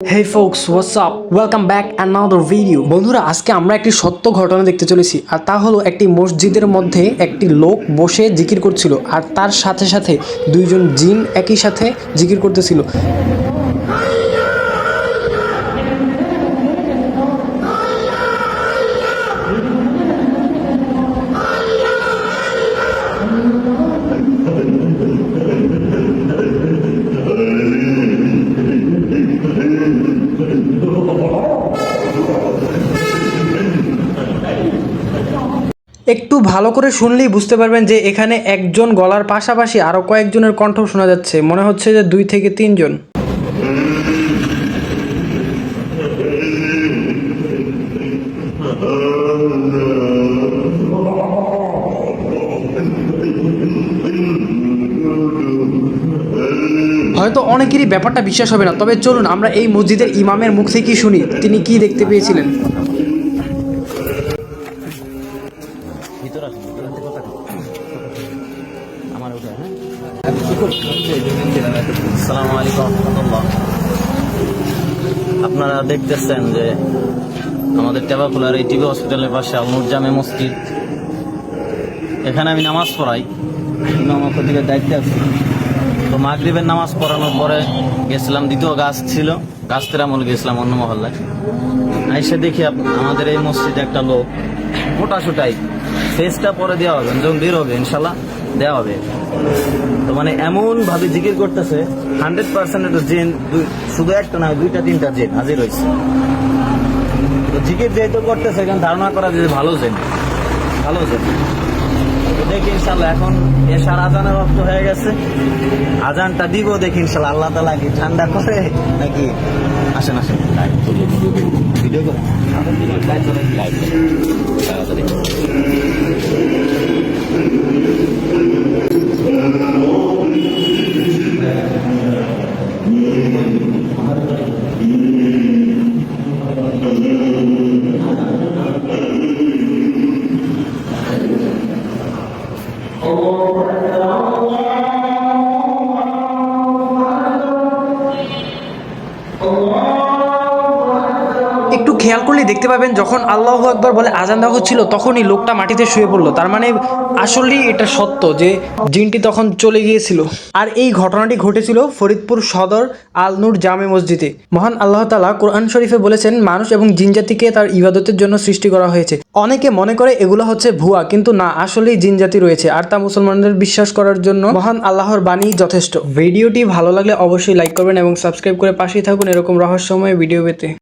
Hey folks, what's up? Welcome back another video. বন্ধুরা আজকে আমরা একটি সত্য ঘটনা দেখতে চলেছি আর তা হলো একটি মসজিদের মধ্যে একটি লোক বসে জিকির করছিল আর তার সাথে সাথে দুইজন জিন একই সাথে জিকির করতেছিল। একটু ভালো করে শুনলেই বুঝতে পারবেন যে এখানে একজন গলার পাশাপাশি আরো কয়েকজনের কণ্ঠ শোনা যাচ্ছে, মনে হচ্ছে যে 2 থেকে 3 জন। হয়তো অনেকেরই ব্যাপারটা বিশ্বাস হবে না, তবে চলুন আমরা এই মসজিদের ইমামের মুখ থেকেই শুনি তিনি কি দেখতে পেয়েছিলেন। আসসালামু আলাইকুম রহমতুল্লাহ। আপনারা দেখতেছেন যে আমাদের টেবাখোলার এই টিবি হসপিটালের পাশে আল নূর জামে মসজিদ, এখানে আমি নামাজ পড়াই, ইমাম খতিবের দায়িত্বে আছি। তো মাগরিবের নামাজ পড়ানোর পরে গেছিলাম, দ্বিতীয় গাছ ছিল, গাছ তেরামল গেছিলাম অন্য মহল্লায়। আইসে দেখি আমাদের এই মসজিদে একটা লোক মোটা সুটাই, ফেসটা পরে দেওয়া হবে, যখন বের হবে ইনশাল্লাহ দেওয়া হবে। তো মানে এমন ভাবে জিকির করতেছে 100% একটা জিন, শুধু একটা না 2-3টা জিন হাজির হয়েছে। তো জিকির যেহেতু করতেছে এখানে ধারণা করা যে ভালো জিন। তো দেখি ইনশাল্লাহ এখন এশার আজানের রক্ত হয়ে গেছে, আজানটা দিব, দেখি ইনশাল্লাহ আল্লাহ তাআলা কি ঠান্ডা করে নাকি। আসেন ভিডিও করে একটু খেয়াল করলে দেখতে পাবেন যখন আল্লাহু আকবার বলে আজান দেওয়া হচ্ছিল তখনই লোকটা মাটিতে শুয়ে পড়লো। তার মানে আসলেই এটা সত্য যে জিনটি তখন চলে গিয়েছিল। আর এই ঘটনাটি ঘটেছিল ফরিদপুর সদর আল নূর জামে মসজিদে। মহান আল্লাহ তাআলা কোরআন শরীফে বলেছেন মানুষ এবং জিন জাতিকে তার ইবাদতের জন্য সৃষ্টি করা হয়েছে। অনেকে মনে করে এগুলো হচ্ছে ভুয়া, কিন্তু না, আসলেই জিন জাতি রয়েছে আর তা মুসলমানদের বিশ্বাস করার জন্য মহান আল্লাহর বাণী যথেষ্ট। ভিডিওটি ভালো লাগলে অবশ্যই লাইক করবেন এবং সাবস্ক্রাইব করে পাশেই থাকুন এরকম রহস্যময় ভিডিও পেতে।